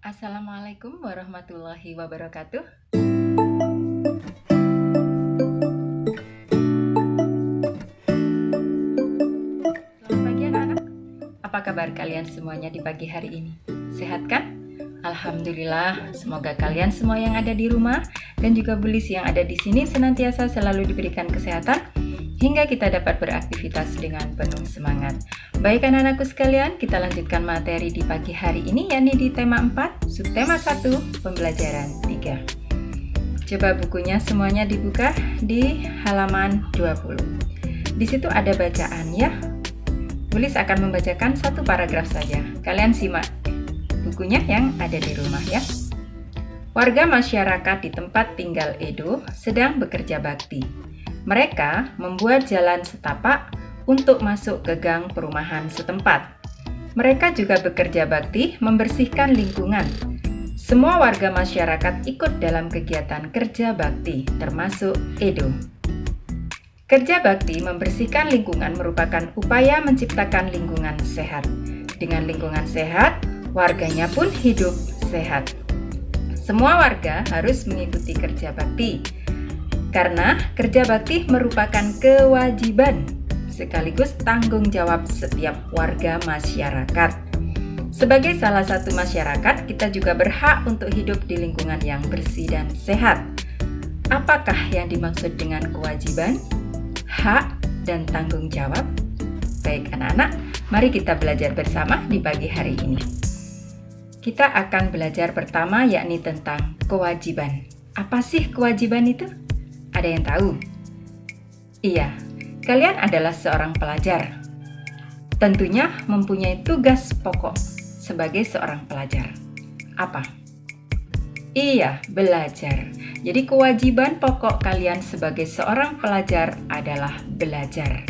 Assalamualaikum warahmatullahi wabarakatuh. Selamat pagi anak-anak. Apa kabar kalian semuanya di pagi hari ini? Sehat kan? Alhamdulillah, semoga kalian semua yang ada di rumah dan juga bulis yang ada di sini senantiasa selalu diberikan kesehatan hingga kita dapat beraktivitas dengan penuh semangat. Baik anak-anakku sekalian, kita lanjutkan materi di pagi hari ini yakni di tema 4, subtema 1, pembelajaran 3. Coba bukunya semuanya dibuka di halaman 20. Di situ ada bacaan ya. Bulis akan membacakan satu paragraf saja. Kalian simak bukunya yang ada di rumah ya. Warga masyarakat di tempat tinggal Edo sedang bekerja bakti. Mereka membuat jalan setapak untuk masuk ke gang perumahan setempat. Mereka juga bekerja bakti membersihkan lingkungan. Semua warga masyarakat ikut dalam kegiatan kerja bakti, termasuk Edo. Kerja bakti membersihkan lingkungan merupakan upaya menciptakan lingkungan sehat. Dengan lingkungan sehat, warganya pun hidup sehat. Semua warga harus mengikuti kerja bakti, karena kerja bakti merupakan kewajiban sekaligus tanggung jawab setiap warga masyarakat. Sebagai salah satu masyarakat, kita juga berhak untuk hidup di lingkungan yang bersih dan sehat. Apakah yang dimaksud dengan kewajiban, hak, dan tanggung jawab? Baik anak-anak, mari kita belajar bersama di pagi hari ini. Kita akan belajar pertama yakni tentang kewajiban. Apa sih kewajiban itu? Ada yang tahu? Iya, kalian adalah seorang pelajar. Tentunya mempunyai tugas pokok sebagai seorang pelajar. Apa? Iya, belajar. Jadi kewajiban pokok kalian sebagai seorang pelajar adalah belajar.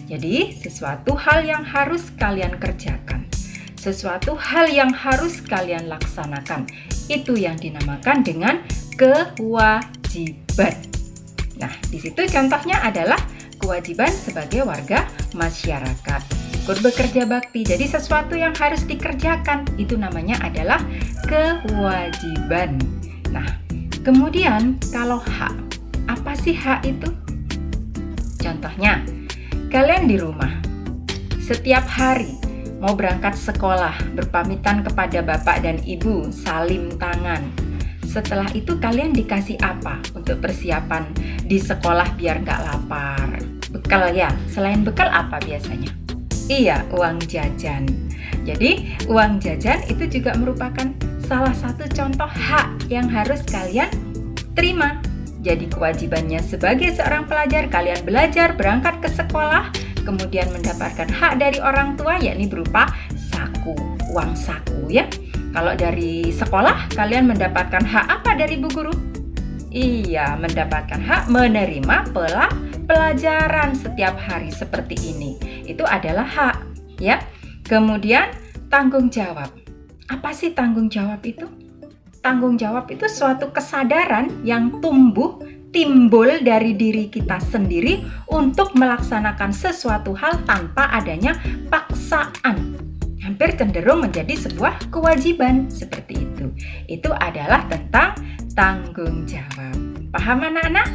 Jadi sesuatu hal yang harus kalian kerjakan. Sesuatu hal yang harus kalian laksanakan. Itu yang dinamakan dengan kewajiban. Nah, di situ contohnya adalah kewajiban sebagai warga masyarakat. Ikut bekerja bakti. Jadi sesuatu yang harus dikerjakan itu namanya adalah kewajiban. Nah, kemudian kalau hak. Apa sih hak itu? Contohnya, kalian di rumah setiap hari mau berangkat sekolah, berpamitan kepada bapak dan ibu, salim tangan. Setelah itu kalian dikasih apa untuk persiapan di sekolah biar nggak lapar? Bekal ya, selain bekal apa biasanya? Iya, uang jajan. Jadi uang jajan itu juga merupakan salah satu contoh hak yang harus kalian terima. Jadi kewajibannya sebagai seorang pelajar, kalian belajar, berangkat ke sekolah, kemudian mendapatkan hak dari orang tua yakni berupa saku, uang saku ya. Kalau dari sekolah kalian mendapatkan hak apa dari Bu Guru? Iya, mendapatkan hak menerima pelajaran setiap hari seperti ini. Itu adalah hak ya. Kemudian tanggung jawab. Apa sih tanggung jawab itu? Tanggung jawab itu suatu kesadaran yang timbul dari diri kita sendiri untuk melaksanakan sesuatu hal tanpa adanya paksaan. Hampir cenderung menjadi sebuah kewajiban seperti itu. Itu adalah tentang tanggung jawab. Paham anak-anak?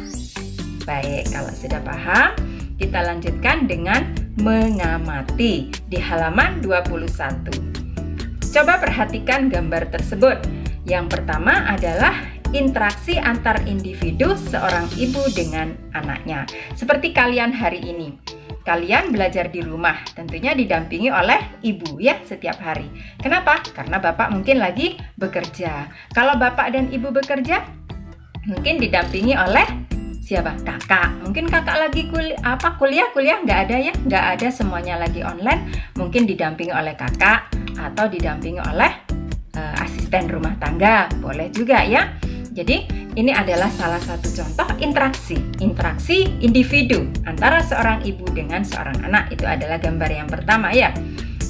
Baik, kalau sudah paham, kita lanjutkan dengan mengamati di halaman 21. Coba perhatikan gambar tersebut. Yang pertama adalah interaksi antar individu seorang ibu dengan anaknya. Seperti kalian hari ini. Kalian belajar di rumah, tentunya didampingi oleh ibu ya setiap hari. Kenapa? Karena bapak mungkin lagi bekerja. Kalau bapak dan ibu bekerja, mungkin didampingi oleh siapa? Kakak. Mungkin kakak lagi kuliah nggak ada ya, nggak ada, semuanya lagi online. Mungkin didampingi oleh kakak atau didampingi oleh asisten rumah tangga, boleh juga ya. Jadi ini adalah salah satu contoh interaksi individu antara seorang ibu dengan seorang anak. Itu adalah gambar yang pertama ya.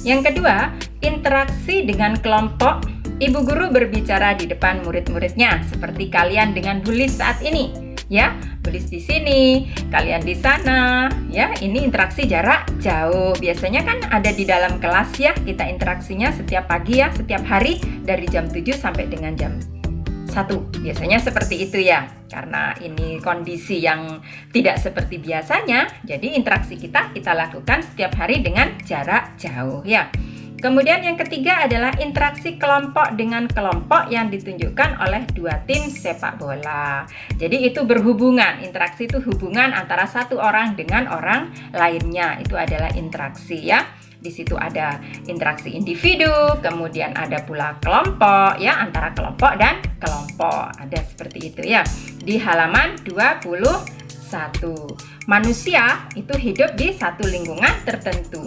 Yang kedua, interaksi dengan kelompok. Ibu guru berbicara di depan murid-muridnya seperti kalian dengan bulis saat ini. Ya, tulis di sini, kalian di sana. Ya, ini interaksi jarak jauh. Biasanya kan ada di dalam kelas ya, kita interaksinya setiap pagi ya, setiap hari dari jam 7 sampai dengan jam 1. Biasanya seperti itu ya. Karena ini kondisi yang tidak seperti biasanya, jadi interaksi kita lakukan setiap hari dengan jarak jauh ya. Kemudian yang ketiga adalah interaksi kelompok dengan kelompok yang ditunjukkan oleh dua tim sepak bola. Jadi itu berhubungan, interaksi itu hubungan antara satu orang dengan orang lainnya. Itu adalah interaksi ya. Di situ ada interaksi individu, kemudian ada pula kelompok ya, antara kelompok dan kelompok. Ada seperti itu ya. Di halaman 21. Manusia itu hidup di satu lingkungan tertentu.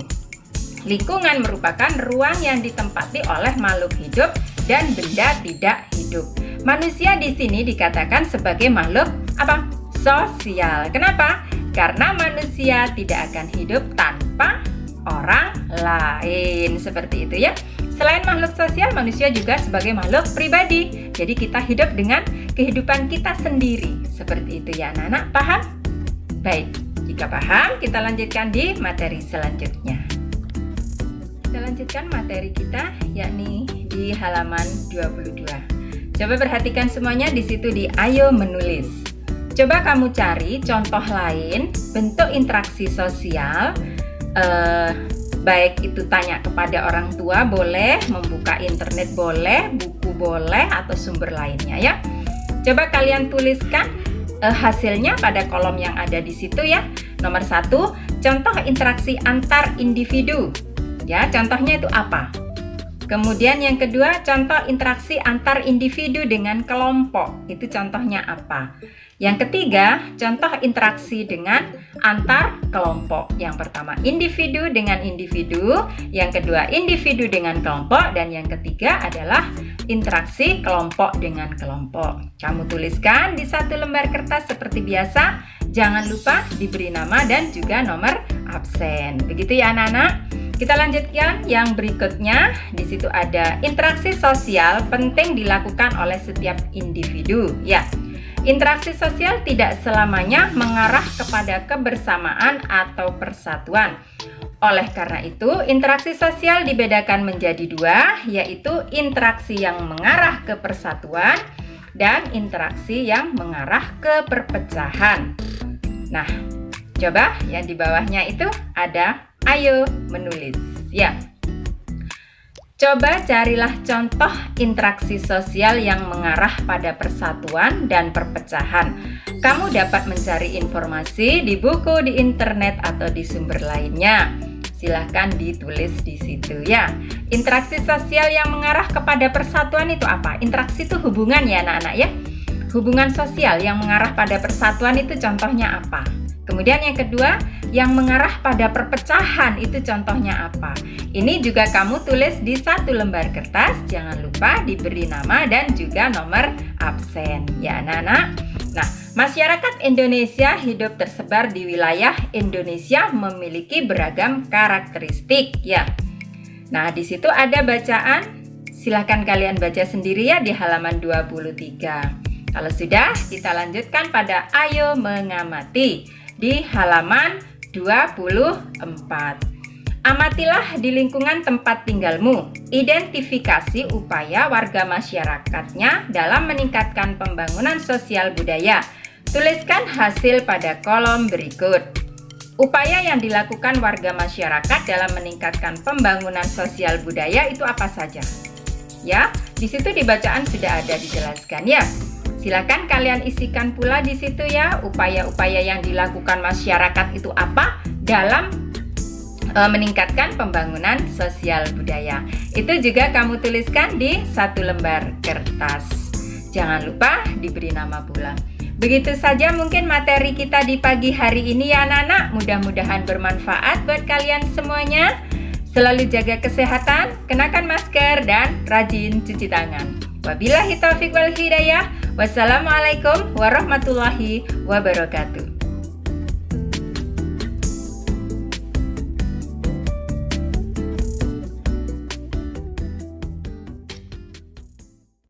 Lingkungan merupakan ruang yang ditempati oleh makhluk hidup dan benda tidak hidup. Manusia di sini dikatakan sebagai makhluk apa? Sosial. Kenapa? Karena manusia tidak akan hidup tanpa orang lain. Seperti itu ya. Selain makhluk sosial, manusia juga sebagai makhluk pribadi. Jadi kita hidup dengan kehidupan kita sendiri. Seperti itu ya anak-anak. Paham? Baik. Jika paham, kita lanjutkan di materi selanjutnya. Kita lanjutkan materi kita, yakni di halaman 22. Coba perhatikan semuanya di situ di Ayo Menulis. Coba kamu cari contoh lain bentuk interaksi sosial, baik itu tanya kepada orang tua boleh, membuka internet boleh, buku boleh, atau sumber lainnya ya. Coba kalian tuliskan hasilnya pada kolom yang ada di situ ya. Nomor 1, contoh interaksi antar individu. Ya, contohnya itu apa? Kemudian yang kedua, contoh interaksi antar individu dengan kelompok. Itu contohnya apa? Yang ketiga, contoh interaksi dengan antar kelompok. Yang pertama, individu dengan individu. Yang kedua, individu dengan kelompok. Dan yang ketiga adalah interaksi kelompok dengan kelompok. Kamu tuliskan di satu lembar kertas seperti biasa. Jangan lupa diberi nama dan juga nomor absen. Begitu ya anak-anak? Kita lanjutkan yang berikutnya. Di situ ada interaksi sosial penting dilakukan oleh setiap individu. Ya, interaksi sosial tidak selamanya mengarah kepada kebersamaan atau persatuan. Oleh karena itu, interaksi sosial dibedakan menjadi dua, yaitu interaksi yang mengarah ke persatuan dan interaksi yang mengarah ke perpecahan. Nah, coba yang di bawahnya itu ada Ayo Menulis. Ya. Coba carilah contoh interaksi sosial yang mengarah pada persatuan dan perpecahan. Kamu dapat mencari informasi di buku, di internet, atau di sumber lainnya. Silahkan ditulis di situ ya. Interaksi sosial yang mengarah kepada persatuan itu apa? Interaksi itu hubungan ya anak-anak ya. Hubungan sosial yang mengarah pada persatuan itu contohnya apa? Kemudian yang kedua, yang mengarah pada perpecahan itu contohnya apa? Ini juga kamu tulis di satu lembar kertas. Jangan lupa diberi nama dan juga nomor absen ya anak-anak. Nah, masyarakat Indonesia hidup tersebar di wilayah Indonesia memiliki beragam karakteristik ya. Nah, di situ ada bacaan. Silahkan kalian baca sendiri ya di halaman 23. Kalau sudah, kita lanjutkan pada Ayo Mengamati di halaman 24. Amatilah di lingkungan tempat tinggalmu. Identifikasi upaya warga masyarakatnya dalam meningkatkan pembangunan sosial budaya. Tuliskan hasil pada kolom berikut. Upaya yang dilakukan warga masyarakat dalam meningkatkan pembangunan sosial budaya itu apa saja? Ya, di situ di bacaan sudah ada dijelaskan ya. Silakan kalian isikan pula di situ ya, upaya-upaya yang dilakukan masyarakat itu apa dalam meningkatkan pembangunan sosial budaya. Itu juga kamu tuliskan di satu lembar kertas. Jangan lupa diberi nama pula. Begitu saja mungkin materi kita di pagi hari ini ya anak-anak. Mudah-mudahan bermanfaat buat kalian semuanya. Selalu jaga kesehatan, kenakan masker, dan rajin cuci tangan. Wabillahi taufiq wal hidayah. Wassalamualaikum warahmatullahi wabarakatuh.